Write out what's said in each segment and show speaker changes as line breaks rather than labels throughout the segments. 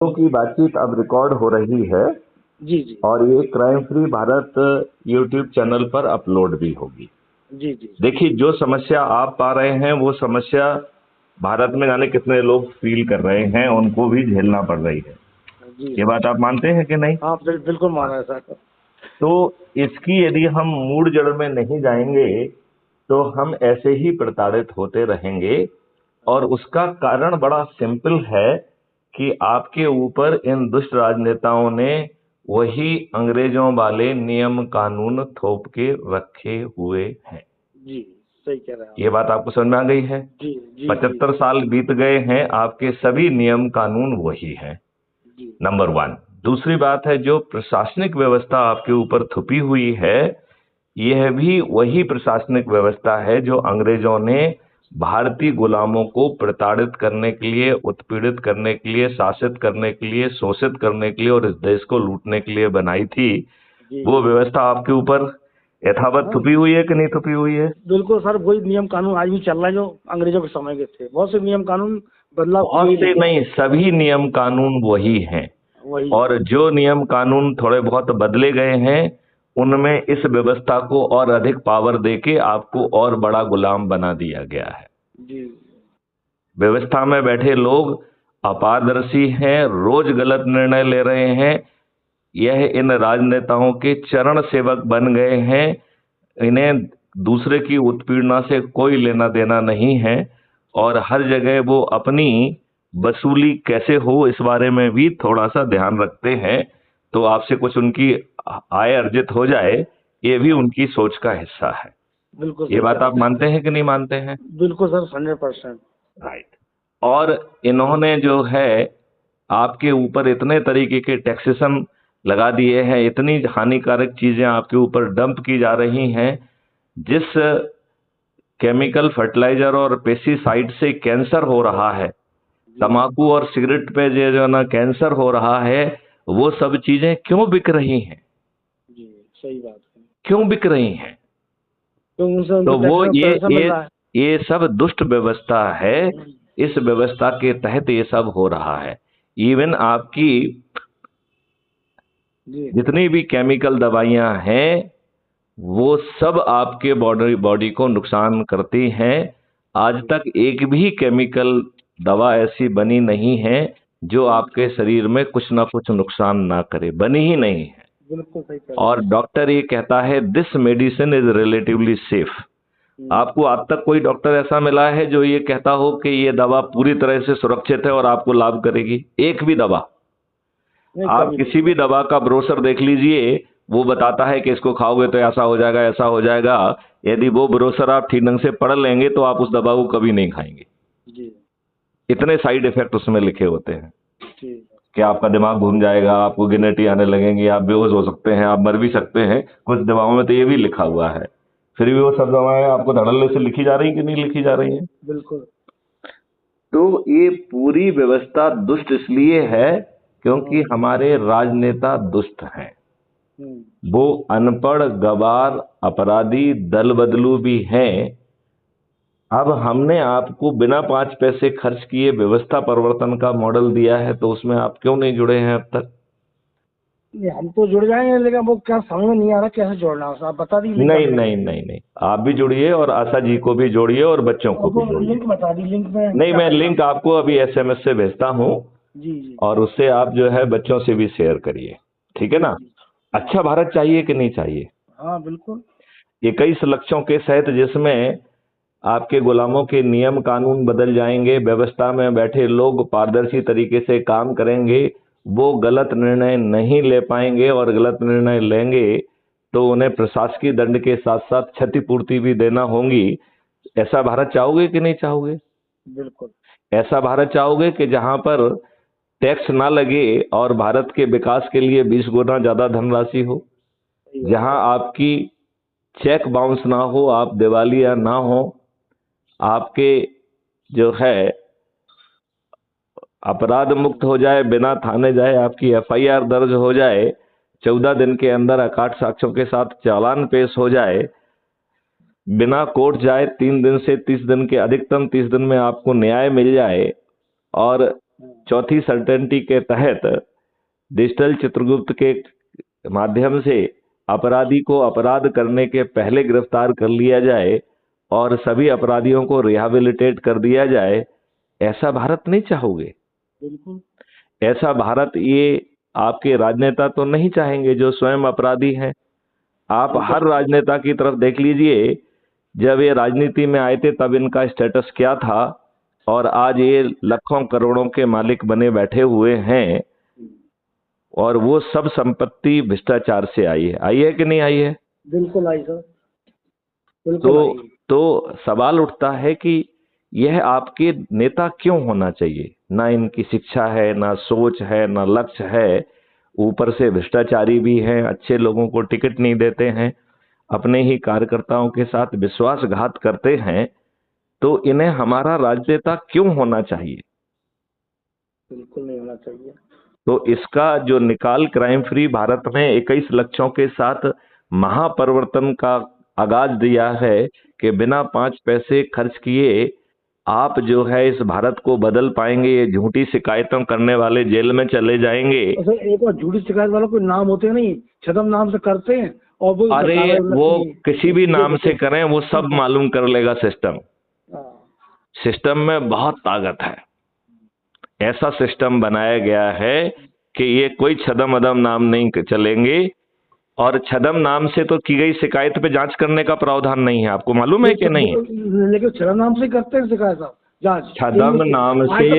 की बातचीत अब रिकॉर्ड हो रही है
जी जी
और ये crime free Bharat YouTube channel पर अपलोड भी होगी।
जी जी
देखिए, जो समस्या आप पा रहे हैं वो समस्या भारत में जाने कितने लोग फील कर रहे हैं, उनको भी झेलना पड़ रही है।
जी
ये
सर।
बात आप मानते हैं कि नहीं?
हाँ बिल्कुल माना है सर।
तो इसकी यदि हम मूड जड़ में नहीं जाएंगे तो हम ऐसे ही प्रताड़ित होते रहेंगे। और उसका कारण बड़ा सिंपल है कि आपके ऊपर इन दुष्ट राजनेताओं ने वही अंग्रेजों वाले नियम कानून थोप के रखे हुए हैं।
जी सही कह रहे हैं आप।
ये बात आपको समझ में आ गई है?
जी जी जी
75 साल बीत गए हैं, आपके सभी नियम कानून वही हैं।
जी
नंबर वन। दूसरी बात है, जो प्रशासनिक व्यवस्था आपके ऊपर थुपी हुई है, यह भी वही प्रशासनिक व्यवस्था है जो अंग्रेजों ने भारतीय गुलामों को प्रताड़ित करने के लिए, उत्पीड़ित करने के लिए, शासित करने के लिए, शोषित करने के लिए और इस देश को लूटने के लिए बनाई थी।
जी
वो व्यवस्था आपके ऊपर यथावत
हाँ
थुपी हुई है कि नहीं थुपी हुई है?
बिल्कुल सर, वही नियम कानून आज भी चल रहा है जो अंग्रेजों के समय के थे। बहुत से नियम कानून बदलाव किए
बहुत
ही
से
नहीं।
नहीं, सभी नियम कानून वही हैं।
वही है।
और जो नियम कानून थोड़े बहुत बदले गए हैं, उनमें इस व्यवस्था को और अधिक पावर देके आपको और बड़ा गुलाम बना दिया गया है।
जी
व्यवस्था में बैठे लोग अपारदर्शी हैं, रोज गलत निर्णय ले रहे हैं। यह इन राजनेताओं के चरण सेवक बन गए हैं। इन्हें दूसरे की उत्पीड़ना से कोई लेना देना नहीं है और हर जगह वो अपनी वसूली कैसे हो इस बारे में भी थोड़ा सा ध्यान रखते हैं। तो आपसे कुछ उनकी आय अर्जित हो जाए, ये भी उनकी सोच का हिस्सा है।
बिल्कुल
ये
सही कह
बात
रहे
आप
हैं।
मानते हैं कि नहीं मानते हैं?
बिल्कुल सर 100%।
राइट। और इन्होंने जो है आपके ऊपर इतने तरीके के टैक्सेशन लगा दिए हैं, इतनी हानिकारक चीजें आपके ऊपर डंप की जा रही हैं। जिस केमिकल फर्टिलाइजर और पेस्टिसाइड से कैंसर हो रहा है,
जी
तंबाकू और सिगरेट पे जो ना कैंसर हो रहा है, वो सब चीजें क्यों बिक रही हैं?
जी सही बात है।
क्यों बिक रही हैं?
तो उनसे उनको
तो वो
टैक्स
ये
पैसा मिल
ये
रहा है।
ये सब दुष्ट व्यवस्था है। इस व्यवस्था के तहत ये सब हो रहा है। इवन आपकी
जी
जितनी भी केमिकल दवाइयां हैं, वो सब आपके बॉडी बॉडी को नुकसान करती हैं। आज
जी
तक एक भी केमिकल दवा ऐसी बनी नहीं है जो आपके शरीर में कुछ ना कुछ नुकसान ना करे, बनी ही नहीं है।
बिल्कुल सही कह रहे हैं
और
आप।
डॉक्टर ये कहता है this medicine is relatively safe.
Hmm,
आपको आज तक कोई डॉक्टर ऐसा मिला है जो ये कहता हो कि ये दवा पूरी तरह से सुरक्षित है और आपको लाभ करेगी? एक भी दवा।
नहीं
आप
कभी नहीं।
किसी भी दवा का ब्रोशर देख लीजिए, वो बताता है कि इसको खाओगे तो ऐसा हो जाएगा, ऐसा हो जाएगा। यदि वो ब्रोशर आप ठीक ढंग से पढ़ लेंगे तो आप उस दवा को कभी नहीं खाएंगे।
जी
इतने साइड इफेक्ट उसमें लिखे होते हैं
जी
कि आपका दिमाग घूम जाएगा, आपको गिनती आने लगेंगी, आप बेहोश हो सकते हैं, आप मर भी सकते हैं। कुछ दवाओं में तो ये भी लिखा हुआ है। फिर भी वो सब दवाएं आपको धड़ल्ले से लिखी जा रही कि नहीं लिखी जा रही हैं?
बिल्कुल।
तो ये पूरी व्यवस्था दुष्ट इसलिए है क्योंकि
हाँ,
हमारे राजनेता दुष्ट हैं।
हम्म,
वो अनपढ़, गवार, अपराधी, दल बदलू भी हैं। अब हमने आपको बिना 5 पैसे खर्च किए व्यवस्था परिवर्तन का मॉडल दिया है, तो उसमें आप क्यों नहीं जुड़े हैं अब तक?
नहीं हम तो जुड़ जाएंगे, लेकिन वो क्या समझ में नहीं आ रहा कैसे जोड़ना है। आप बता दीजिए लिंक
नहीं
हमें।
नहीं नहीं नहीं, आप भी जुड़िए और आशा जी को भी जोड़िए और बच्चों को
अब
भी
वो
जोड़िए।
लिंक बता दी, लिंक में
नहीं,
क्या
मैं
करना है?
लिंक आपको अभी एसएमएस से भेजता हूँ
जी जी
और उससे आप जो है बच्चों से भी शेयर करिए। ठीक है
जी
ना?
जी जी।
अच्छा भारत चाहिए कि नहीं चाहिए?
हाँ बिल्कुल।
21 लक्ष्यों के सहित, जिसमें आपके गुलामों के नियम कानून बदल जाएंगे, व्यवस्था में बैठे लोग पारदर्शी तरीके से काम करेंगे, वो गलत निर्णय नहीं ले पाएंगे और गलत निर्णय लेंगे तो उन्हें प्रशासकीय दंड के साथ साथ क्षतिपूर्ति भी देना होगी। ऐसा भारत चाहोगे कि नहीं चाहोगे?
बिल्कुल
ऐसा भारत चाहोगे कि जहां पर टैक्स ना लगे और भारत के विकास के लिए 20 गुना ज्यादा धनराशि हो,
सही बात
जहां
है।
आपकी चेक बाउंस ना हो, आप दिवालिया ना हो, आपके जो है अपराध मुक्त हो जाए, बिना थाने जाए आपकी एफआईआर दर्ज हो जाए, 14 दिन के अंदर अकाट साक्ष्यों के साथ चालान पेश हो जाए, बिना कोर्ट जाए 3 दिन से 30 दिन के, अधिकतम 30 दिन में आपको न्याय मिल जाए और चौथी सर्टेनिटी के तहत डिजिटल चित्रगुप्त के माध्यम से अपराधी को अपराध करने के पहले गिरफ्तार कर लिया जाए और सभी अपराधियों को रिहैबिलिटेट कर दिया जाए, ऐसा भारत नहीं चाहोगे?
बिल्कुल।
ऐसा भारत ये आपके राजनेता तो नहीं चाहेंगे जो स्वयं अपराधी हैं। आप हर राजनेता की तरफ देख लीजिए, जब ये राजनीति में आए थे तब इनका स्टेटस क्या था, और आज ये लाखों करोड़ों के मालिक बने बैठे हुए हैं, और वो सब संपत्ति भ्रष्टाचार से आई है कि नहीं आई है?
बिल्कुल आई सर, बिल्कुल आई।
तो सवाल उठता है कि यह आपके नेता क्यों होना चाहिए? ना इनकी शिक्षा है, ना सोच है, ना लक्ष्य है, ऊपर से भ्रष्टाचारी भी हैं, अच्छे लोगों को टिकट नहीं देते हैं, अपने ही कार्यकर्ताओं के साथ विश्वासघात करते हैं। तो इन्हें हमारा राजनेता क्यों होना चाहिए?
बिल्कुल नहीं होना चाहिए।
तो इसका जो निकाल क्राइम फ्री भारत में 21 लक्ष्यों के साथ महापरिवर्तन का आगाज दिया है कि बिना 5 पैसे खर्च किए आप जो है इस भारत को बदल पाएंगे। ये झूठी शिकायतों करने वाले जेल में चले जाएंगे।
एक बार झूठी शिकायत वालों कोई नाम होते नहीं, छदम नाम से करते हैं और वो
अरे वो किसी भी नाम से करें, वो सब मालूम कर लेगा सिस्टम। सिस्टम में बहुत ताकत है। ऐसा सिस्टम बनाया गया है कि ये कोई छदम अदम नाम नहीं चलेंगे, और छदम नाम से तो की गई शिकायत पे जांच करने का प्रावधान नहीं है। आपको मालूम है कि नहीं?
लेकिन छदम नाम से करते हैं शिकायत जांच।
छदम नाम से,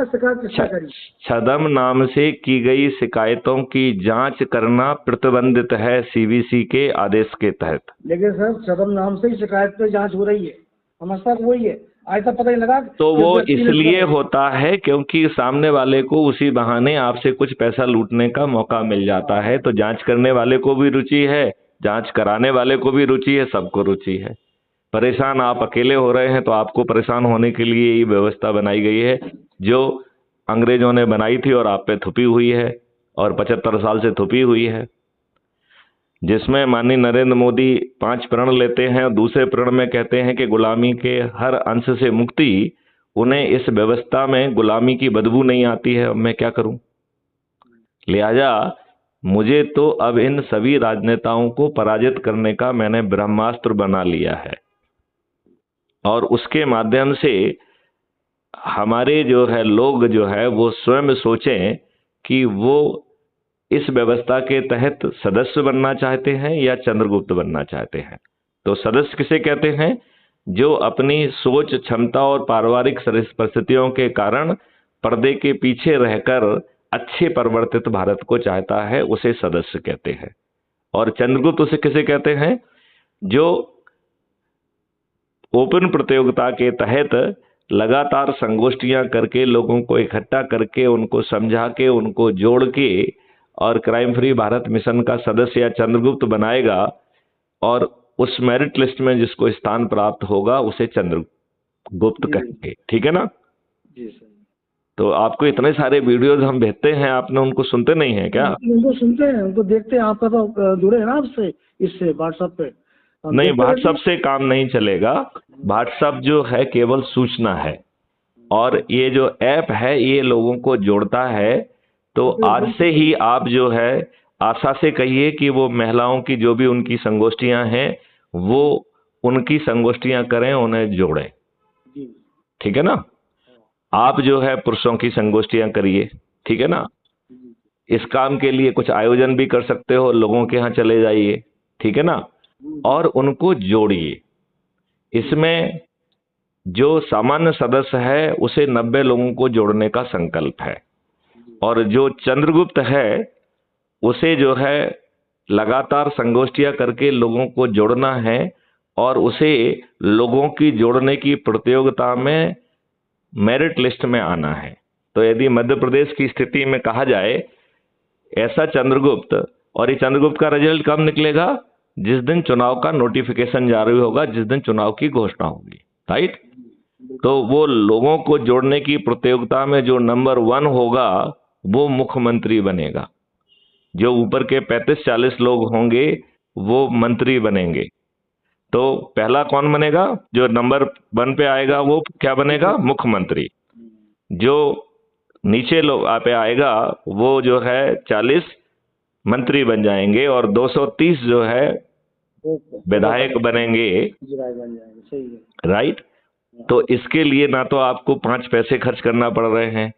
शिकायत
छदम नाम से की गई शिकायतों की जांच करना प्रतिबंधित है सीवीसी के आदेश के तहत।
लेकिन सर छदम नाम से ही शिकायत पे जांच हो रही है, समझता वही है, आज तक पता ही लगा।
तो वो इसलिए होता है क्योंकि सामने वाले को उसी बहाने आपसे कुछ पैसा लूटने का मौका मिल जाता है। तो जांच करने वाले को भी रुचि है, जांच कराने वाले को भी रुचि है, सबको रुचि है। परेशान आप अकेले हो रहे हैं तो आपको परेशान होने के लिए ये व्यवस्था बनाई गई है, जो अंग्रेजों ने बनाई थी और आप पे थुपी हुई है, और 75 साल से थुपी हुई है, जिसमें माननीय नरेंद्र मोदी 5 प्रण लेते हैं और दूसरे प्रण में कहते हैं कि गुलामी के हर अंश से मुक्ति। उन्हें इस व्यवस्था में गुलामी की बदबू नहीं आती है। अब मैं क्या करूं? लिहाजा मुझे तो अब इन सभी राजनेताओं को पराजित करने का मैंने ब्रह्मास्त्र बना लिया है, और उसके माध्यम से हमारे जो है लोग जो है वो स्वयं सोचें कि वो इस व्यवस्था के तहत सदस्य बनना चाहते हैं या चंद्रगुप्त बनना चाहते हैं। तो सदस्य किसे कहते हैं? जो अपनी सोच, क्षमता और पारिवारिक परिस्थितियों के कारण पर्दे के पीछे रहकर अच्छे परिवर्तित भारत को चाहता है, उसे सदस्य कहते हैं। और चंद्रगुप्त उसे किसे कहते हैं? जो ओपन प्रतियोगिता के तहत लगातार संगोष्ठियां करके, लोगों को इकट्ठा करके, उनको समझा के, उनको जोड़ के और क्राइम फ्री भारत मिशन का सदस्य या चंद्रगुप्त बनाएगा, और उस मेरिट लिस्ट में जिसको स्थान प्राप्त होगा उसे चंद्रगुप्त कहेंगे। ठीक है ना?
जी सर।
तो आपको इतने सारे वीडियोस हम भेजते हैं, आपने उनको सुनते नहीं है क्या?
उनको सुनते हैं, उनको देखते हैं। आपका तो जुड़े हैं ना आपसे, इससे व्हाट्सएप पे?
नहीं, व्हाट्सएप से काम नहीं चलेगा। व्हाट्सएप जो है केवल सूचना है, और ये जो ऐप है ये लोगों को जोड़ता है। तो आज से ही आप जो है आशा से कहिए कि वो महिलाओं की जो भी उनकी संगोष्ठियां हैं वो उनकी संगोष्ठियां करें, उन्हें जोड़ें। ठीक है ना? आप जो है पुरुषों की संगोष्ठियां करिए। ठीक है ना? इस काम के लिए कुछ आयोजन भी कर सकते हो, लोगों के यहाँ चले जाइए। ठीक है ना? और उनको जोड़िए। इसमें जो सामान्य सदस्य है उसे 90 लोगों को जोड़ने का संकल्प है, और जो चंद्रगुप्त है उसे जो है लगातार संगोष्ठियां करके लोगों को जोड़ना है, और उसे लोगों की जोड़ने की प्रतियोगिता में मेरिट लिस्ट में आना है। तो यदि मध्य प्रदेश की स्थिति में कहा जाए ऐसा चंद्रगुप्त, और ये चंद्रगुप्त का रिजल्ट कब निकलेगा? जिस दिन चुनाव का नोटिफिकेशन जारी होगा, जिस दिन चुनाव की घोषणा होगी। राइट? तो वो लोगों को जोड़ने की प्रतियोगिता में जो नंबर 1 होगा वो मुख्यमंत्री बनेगा। जो ऊपर के 35-40 लोग होंगे वो मंत्री बनेंगे। तो पहला कौन बनेगा? जो नंबर 1 पे आएगा वो क्या बनेगा? मुख्यमंत्री। जो नीचे लोग पे आएगा वो जो है 40 मंत्री बन जाएंगे और 230 जो है विधायक बनेंगे,
बन जाएंगे। सही है।
राइट। तो इसके लिए ना तो आपको 5 पैसे खर्च करना पड़ रहे हैं।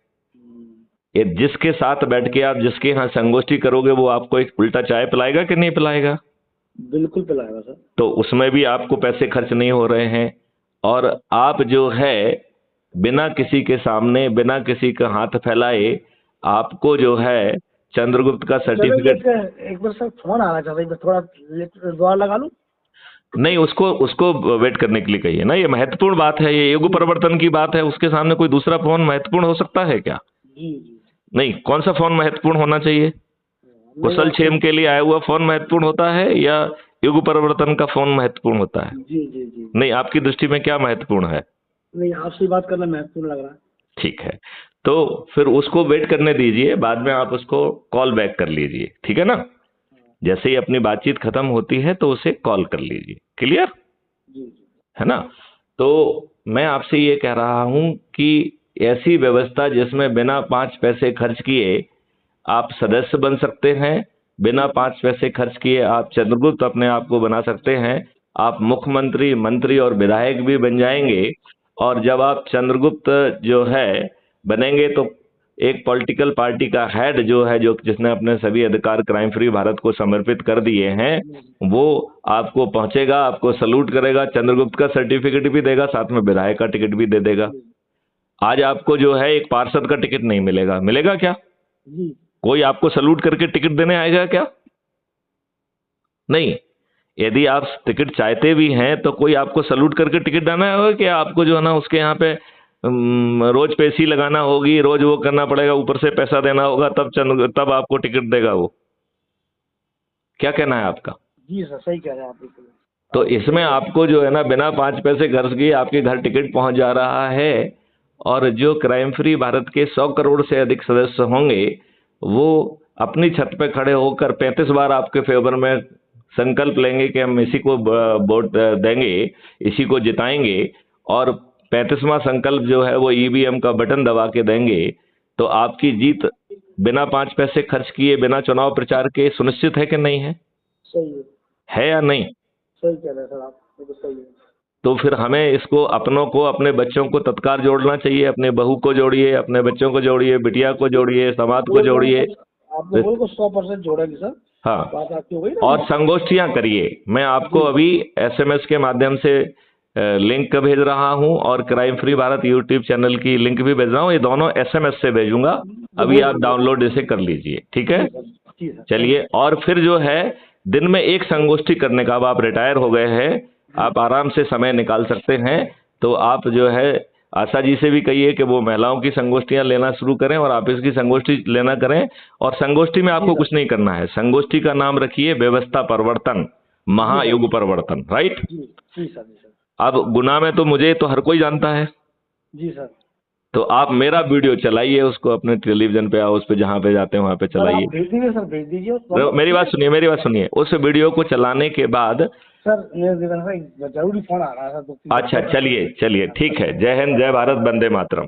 ये जिसके साथ बैठ के आप जिसके यहाँ संगोष्ठी करोगे वो आपको एक उल्टा चाय पिलाएगा कि नहीं पिलाएगा?
बिल्कुल पिलाएगा सर।
तो उसमें भी आपको पैसे खर्च नहीं हो रहे हैं और आप जो है बिना किसी के सामने बिना किसी का हाथ फैलाए आपको जो है चंद्रगुप्त का सर्टिफिकेट।
एक बार सर फोन आ रहा था, थोड़ा दोबारा लगा लूं?
नहीं, उसको वेट करने के लिए कहिए ना, ये महत्वपूर्ण बात है, ये युग परिवर्तन की बात है, उसके सामने कोई दूसरा फोन महत्वपूर्ण हो सकता है क्या?
जी जी।
नहीं, कौन सा फोन महत्वपूर्ण होना चाहिए? कुशल क्षेम के लिए आया हुआ फोन महत्वपूर्ण होता है या युग परिवर्तन का फोन महत्वपूर्ण होता है?
जी जी जी।
नहीं, आपकी दृष्टि में क्या महत्वपूर्ण है?
नहीं, आपसे बात करना महत्वपूर्ण लग रहा है।
ठीक है, तो फिर उसको वेट करने दीजिए, बाद में आप उसको कॉल बैक कर लीजिए, ठीक है ना? जैसे ही अपनी बातचीत खत्म होती है तो उसे कॉल कर लीजिए। क्लियर?
जी,
है ना? तो मैं आपसे ये कह रहा हूं कि ऐसी व्यवस्था जिसमें बिना 5 पैसे खर्च किए आप सदस्य बन सकते हैं, बिना 5 पैसे खर्च किए आप चंद्रगुप्त अपने आप को बना सकते हैं, आप मुख्यमंत्री, मंत्री और विधायक भी बन जाएंगे। और जब आप चंद्रगुप्त जो है बनेंगे तो एक पॉलिटिकल पार्टी का हेड जो है, जो जिसने अपने सभी अधिकार क्राइम फ्री भारत को समर्पित कर दिए हैं, वो आपको पहुंचेगा, आपको सल्यूट करेगा, चंद्रगुप्त का सर्टिफिकेट भी देगा, साथ में विधायक का टिकट भी दे देगा। आज आपको जो है एक पार्षद का टिकट नहीं मिलेगा, मिलेगा क्या? कोई आपको सल्यूट करके टिकट देने आएगा क्या? नहीं। यदि आप टिकट चाहते भी हैं तो कोई आपको सल्यूट करके टिकट देना होगा कि आपको जो है ना उसके यहाँ पे रोज पेशी लगाना होगी, रोज वो करना पड़ेगा, ऊपर से पैसा देना होगा, तब आपको टिकट देगा वो। क्या कहना है आपका?
जी सर, सही कह रहे हैं आप बिल्कुल।
तो इसमें आपको जो है ना बिना 5 पैसे खर्च किए आपके घर टिकट पहुंच जा रहा है और जो क्राइम फ्री भारत के 100 करोड़ से अधिक सदस्य होंगे वो अपनी छत पे खड़े होकर 35 बार आपके फेवर में संकल्प लेंगे कि हम इसी को वोट देंगे, इसी को जिताएंगे, और 35वां संकल्प जो है वो ईवीएम का बटन दबा के देंगे। तो आपकी जीत बिना 5 पैसे खर्च किए, बिना चुनाव प्रचार के सुनिश्चित है कि नहीं है?
सही
है या नहीं?
सही कह रहे हैं सर आप, बिल्कुल सही है।
तो फिर हमें इसको अपनों को, अपने बच्चों को तत्काल जोड़ना चाहिए। अपने बहू को जोड़िए, अपने बच्चों को जोड़िए, बिटिया को जोड़िए, समाज को जोड़िए।
आप लोगों को 100% जोड़ेंगे सर।
हाँ,
बात आपकी हो गई ना।
और संगोष्ठियां करिए। मैं आपको अभी SMS के माध्यम से लिंक भेज रहा हूं और crime free Bharat YouTube channel की लिंक भी भेज रहा हूं। ये दोनों SMS से भेजूंगा, अभी आप डाउनलोड इसे कर लीजिए, ठीक है? चलिए, और फिर जो है दिन में एक संगोष्ठी करने का, अब आप रिटायर हो गए हैं, आप आराम से समय निकाल सकते हैं, तो आप जो है आशा जी से भी कहिए कि वो महिलाओं की संगोष्ठियां लेना शुरू करें और आप इसकी संगोष्ठी लेना करें। और संगोष्ठी में आपको कुछ नहीं करना है, संगोष्ठी का नाम रखिए व्यवस्था परिवर्तन, महायुग परिवर्तन, राइट?
जी सर।
अब गुना में तो मुझे तो हर कोई जानता है।
जी सर।
तो आप मेरा वीडियो चलाइए, उसको अपने टेलीविजन पे, उस पे जहाँ पे जाते हैं वहाँ पे चलाइए।
भेज दीजिए सर, भेज दीजिए।
मेरी बात सुनिए। उस वीडियो को चलाने के बाद
सर जरूरी फोन आ रहा है सर।
अच्छा, चलिए, ठीक है। जय हिंद, जय भारत, वंदे मातरम।